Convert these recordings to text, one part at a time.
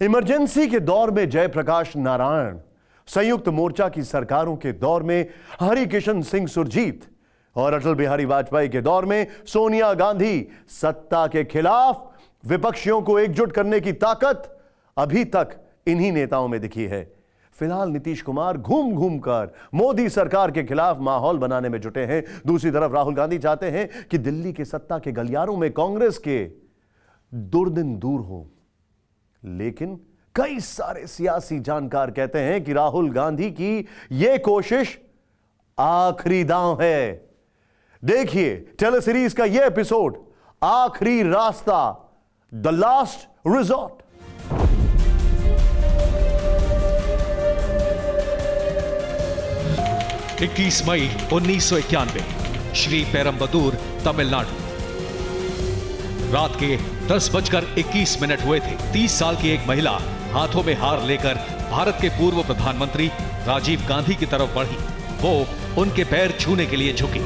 Emergency के दौर में जयप्रकाश नारायण, संयुक्त मोर्चा की सरकारों के दौर में हरिकिशन सिंह सुरजीत और अटल बिहारी वाजपेयी के दौर में सोनिया गांधी सत्ता के खिलाफ विपक्षियों को एकजुट करने की ताकत अभी तक इन्हीं नेताओं में दिखी है। फिलहाल नीतीश कुमार घूम घूम कर मोदी सरकार के खिलाफ माहौल बनाने में जुटे हैं। दूसरी तरफ राहुल गांधी चाहते हैं कि दिल्ली के सत्ता के गलियारों में कांग्रेस के दुर्दिन दूर हो। लेकिन कई सारे सियासी जानकार कहते हैं कि राहुल गांधी की यह कोशिश आखिरी दांव है। देखिए टेलीसीरीज का यह एपिसोड, आखिरी रास्ता, द लास्ट रिजॉर्ट। इक्कीस मई 1991, श्री पेरम्बदूर, तमिलनाडु। रात के 10:21 हुए थे। 30 साल की एक महिला हाथों में हार लेकर भारत के पूर्व प्रधानमंत्री राजीव गांधी की तरफ बढ़ी। वो उनके पैर छूने के लिए झुकी।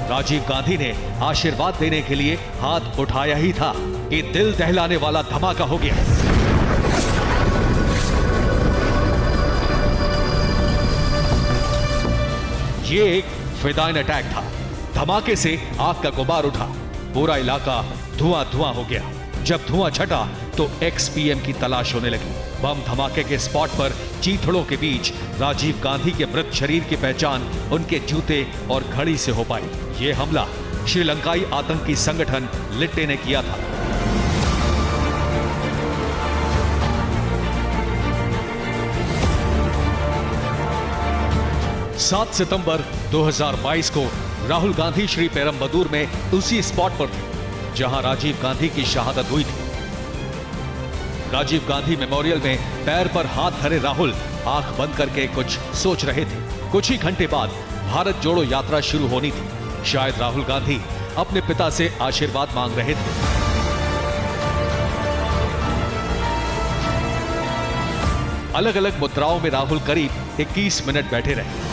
राजीव गांधी ने आशीर्वाद देने के लिए हाथ उठाया ही था कि दिल दहलाने वाला धमाका हो गया। ये एक फिदाइन अटैक था। धमाके से आग का गुबार उठा, पूरा इलाका धुआं धुआं हो गया। जब धुआं छटा तो एक्स-पीएम की तलाश होने लगी। बम धमाके के स्पॉट पर चीथड़ों के बीच राजीव गांधी के मृत शरीर की पहचान उनके जूते और घड़ी से हो पाई। ये हमला श्रीलंकाई आतंकी संगठन लिट्टे ने किया था। सात सितंबर 2022 को राहुल गांधी श्री पेरम्बदूर में उसी स्पॉट पर थे जहां राजीव गांधी की शहादत हुई थी। राजीव गांधी मेमोरियल में पैर पर हाथ धरे राहुल आंख बंद करके कुछ सोच रहे थे। कुछ ही घंटे बाद भारत जोड़ो यात्रा शुरू होनी थी। शायद राहुल गांधी अपने पिता से आशीर्वाद मांग रहे थे। अलग अलग मुद्राओं में राहुल करीब 21 मिनट बैठे रहे।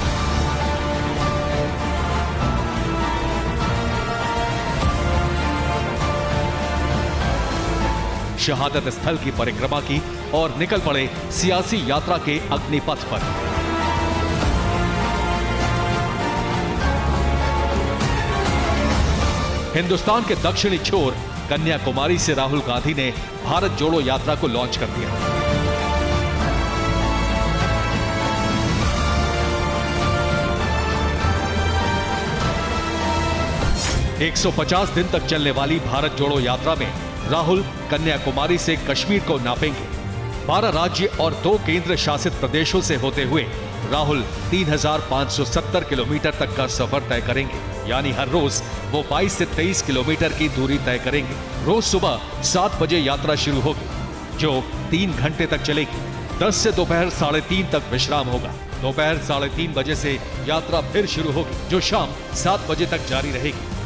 शहादत स्थल की परिक्रमा की और निकल पड़े सियासी यात्रा के अग्निपथ पर। हिंदुस्तान के दक्षिणी छोर कन्याकुमारी से राहुल गांधी ने भारत जोड़ो यात्रा को लॉन्च कर दिया। एक 150 दिन तक चलने वाली भारत जोड़ो यात्रा में राहुल कन्याकुमारी से कश्मीर को नापेंगे। 12 राज्य और 2 केंद्र शासित प्रदेशों से होते हुए राहुल 3570 किलोमीटर तक का सफर तय करेंगे। यानी हर रोज वो 22 से 23 किलोमीटर की दूरी तय करेंगे। रोज सुबह 7 बजे यात्रा शुरू होगी जो 3 घंटे तक चलेगी। 10 से दोपहर 3:30 तक विश्राम होगा। दोपहर 3:30 बजे से यात्रा फिर शुरू होगी जो शाम 7 बजे तक जारी रहेगी।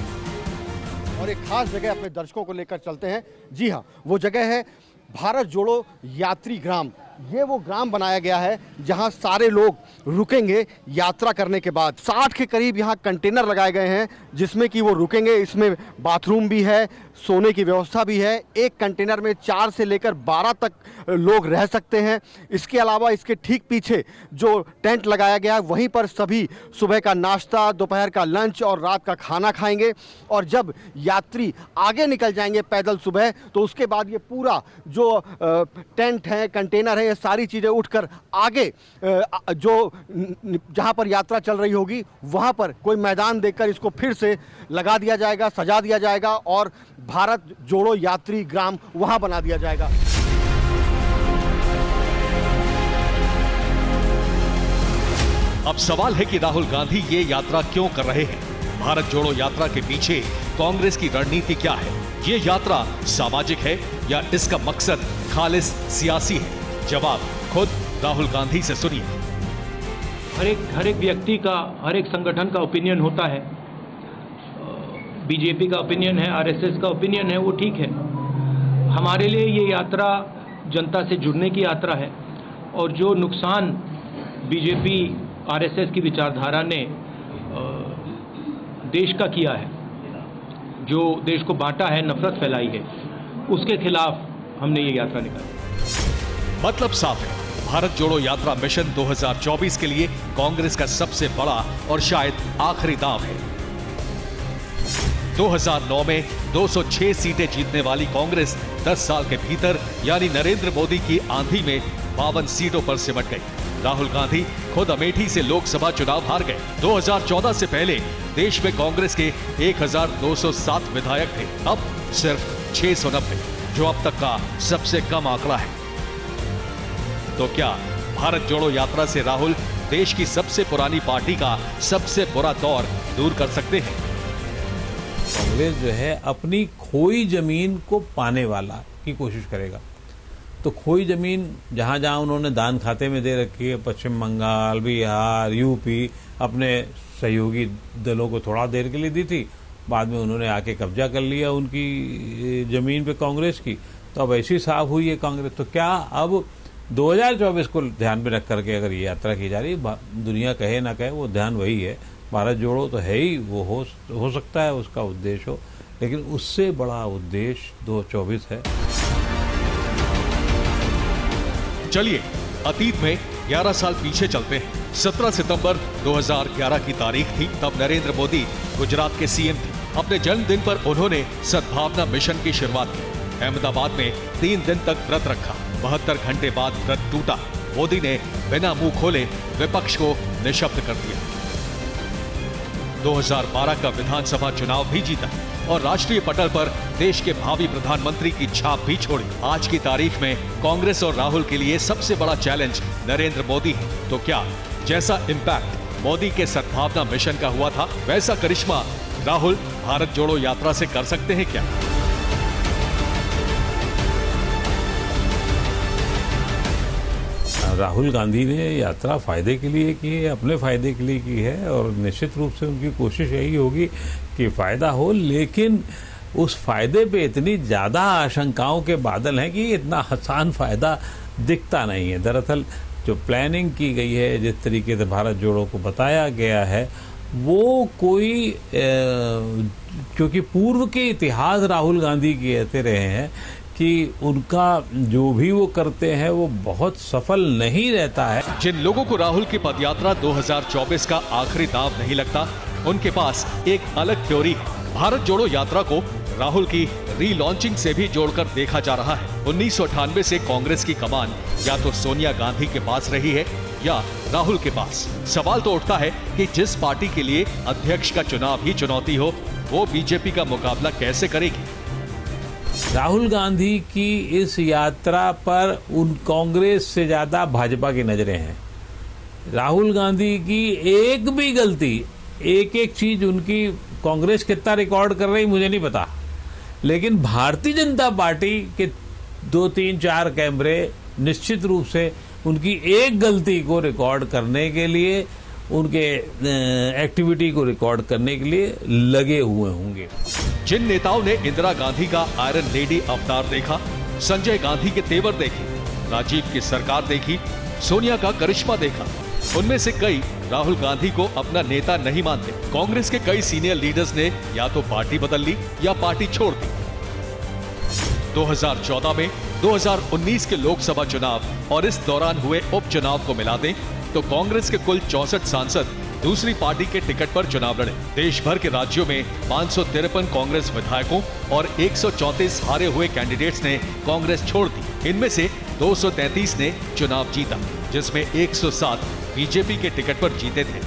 और एक खास जगह अपने दर्शकों को लेकर चलते हैं। जी हाँ, वो जगह है भारत जोड़ो यात्री ग्राम। ये वो ग्राम बनाया गया है जहां सारे लोग रुकेंगे यात्रा करने के बाद। 60 के करीब यहाँ कंटेनर लगाए गए हैं जिसमें कि वो रुकेंगे। इसमें बाथरूम भी है, सोने की व्यवस्था भी है। एक कंटेनर में 4 से लेकर 12 तक लोग रह सकते हैं। इसके अलावा इसके ठीक पीछे जो टेंट लगाया गया है वहीं पर सभी सुबह का नाश्ता, दोपहर का लंच और रात का खाना खाएंगे। और जब यात्री आगे निकल जाएंगे पैदल सुबह तो उसके बाद ये पूरा जो टेंट है, कंटेनर है, ये सारी चीज़ें उठकर आगे जो जहाँ पर यात्रा चल रही होगी वहाँ पर कोई मैदान देखकर इसको फिर से लगा दिया जाएगा, सजा दिया जाएगा और भारत जोड़ो यात्री ग्राम वहाँ बना दिया जाएगा। अब सवाल है कि राहुल गांधी ये यात्रा क्यों कर रहे हैं? भारत जोड़ो यात्रा के पीछे कांग्रेस की रणनीति क्या है? ये यात्रा सामाजिक है या इसका मकसद खालिस सियासी है? जवाब खुद राहुल गांधी से सुनिए। हर एक व्यक्ति का, हर एक संगठन का ओपिनियन होता है। बीजेपी का ओपिनियन है, आरएसएस का ओपिनियन है, वो ठीक है। हमारे लिए ये यात्रा जनता से जुड़ने की यात्रा है और जो नुकसान बीजेपी आरएसएस की विचारधारा ने देश का किया है, जो देश को बांटा है, नफरत फैलाई है, उसके खिलाफ हमने ये यात्रा निकाली। मतलब साफ है, भारत जोड़ो यात्रा मिशन 2024 के लिए कांग्रेस का सबसे बड़ा और शायद आखिरी दांव है। 2009 में 206 सीटें जीतने वाली कांग्रेस 10 साल के भीतर यानी नरेंद्र मोदी की आंधी में 52 सीटों पर सिमट गई। राहुल गांधी खुद अमेठी से लोकसभा चुनाव हार गए। 2014 से पहले देश में कांग्रेस के 1207 विधायक थे, अब सिर्फ 690, जो अब तक का सबसे कम आंकड़ा है। तो क्या भारत जोड़ो यात्रा से राहुल देश की सबसे पुरानी पार्टी का सबसे बुरा दौर दूर कर सकते हैं? कांग्रेस जो है अपनी खोई जमीन को पाने वाला की कोशिश करेगा। तो खोई जमीन जहां जहां उन्होंने दान खाते में दे रखी है, पश्चिम बंगाल, बिहार, यूपी, अपने सहयोगी दलों को थोड़ा देर के लिए दी थी, बाद में उन्होंने आके कब्जा कर लिया उनकी जमीन पे कांग्रेस की। तो अब ऐसी साफ हुई है कांग्रेस। तो क्या अब 2024 को ध्यान में रख करके अगर ये यात्रा की जा रही है, दुनिया कहे ना कहे वो ध्यान वही है, भारत जोड़ो तो है ही, वो हो सकता है उसका उद्देश्य हो, लेकिन उससे बड़ा उद्देश्य 2024 है। चलिए अतीत में 11 साल पीछे चलते हैं। 17 सितंबर 2011 की तारीख थी, तब नरेंद्र मोदी गुजरात के सीएम थे। अपने जन्मदिन पर उन्होंने सद्भावना मिशन की शुरुआत की। अहमदाबाद में 3 दिन तक व्रत रखा। 72 घंटे बाद व्रत टूटा। मोदी ने बिना मुंह खोले विपक्ष को निशब्द कर दिया। 2012 का विधानसभा चुनाव भी जीता और राष्ट्रीय पटल पर देश के भावी प्रधानमंत्री की छाप भी छोड़ी। आज की तारीख में कांग्रेस और राहुल के लिए सबसे बड़ा चैलेंज नरेंद्र मोदी है। तो क्या जैसा इंपैक्ट मोदी के सद्भावना मिशन का हुआ था, वैसा करिश्मा राहुल भारत जोड़ो यात्रा से कर सकते हैं क्या? राहुल गांधी ने यात्रा फायदे के लिए की है, अपने फायदे के लिए की है, और निश्चित रूप से उनकी कोशिश यही होगी कि फायदा हो, लेकिन उस फायदे पे इतनी ज्यादा आशंकाओं के बादल हैं कि इतना आसान फायदा दिखता नहीं है। दरअसल जो प्लानिंग की गई है, जिस तरीके से भारत जोड़ो को बताया गया है, वो कोई क्योंकि पूर्व के इतिहास राहुल गांधी के ऐसे रहे हैं कि उनका जो भी वो करते हैं वो बहुत सफल नहीं रहता है। जिन लोगों को राहुल की पदयात्रा 2024 का आखिरी दांव नहीं लगता, उनके पास एक अलग थ्योरी है। भारत जोड़ो यात्रा को राहुल की रीलॉन्चिंग से भी जोड़कर देखा जा रहा है। 1998 से कांग्रेस की कमान या तो सोनिया गांधी के पास रही है या राहुल के पास। सवाल तो उठता है कि जिस पार्टी के लिए अध्यक्ष का चुनाव ही चुनौती हो, वो बीजेपी का मुकाबला कैसे करेगी? राहुल गांधी की इस यात्रा पर उन कांग्रेस से ज्यादा भाजपा की नजरें हैं। राहुल गांधी की एक भी गलती, एक एक चीज उनकी कांग्रेस कितना रिकॉर्ड कर रही मुझे नहीं पता, लेकिन भारतीय जनता पार्टी के 2, 3, 4 कैमरे निश्चित रूप से उनकी एक गलती को रिकॉर्ड करने के लिए, उनके एक्टिविटी को रिकॉर्ड करने के लिए लगे हुए होंगे। जिन नेताओं ने इंदिरा गांधी का आयरन लेडी अवतार देखा, संजय गांधी के तेवर देखे, राजीव की सरकार देखी, सोनिया का करिश्मा देखा, उनमें से कई राहुल गांधी को अपना नेता नहीं मानते। कांग्रेस के कई सीनियर लीडर्स ने या तो पार्टी बदल ली या पार्टी छोड़ दी। 2014 में 2019 के लोकसभा चुनाव और इस दौरान हुए उपचुनाव को मिला दें तो कांग्रेस के कुल 64 सांसद दूसरी पार्टी के टिकट पर चुनाव लड़े। देश भर के राज्यों में 553 कांग्रेस विधायकों और 134 हारे हुए कैंडिडेट्स ने कांग्रेस छोड़ दी। इनमें से 233 ने चुनाव जीता, जिसमें 107 बीजेपी के टिकट पर जीते थे।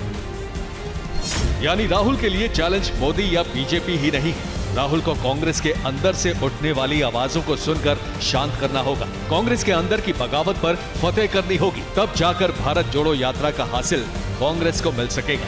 यानी राहुल के लिए चैलेंज मोदी या बीजेपी ही नहीं, राहुल को कांग्रेस के अंदर से उठने वाली आवाजों को सुनकर शांत करना होगा। कांग्रेस के अंदर की बगावत पर फतेह करनी होगी, तब जाकर भारत जोड़ो यात्रा का हासिल कांग्रेस को मिल सकेगा।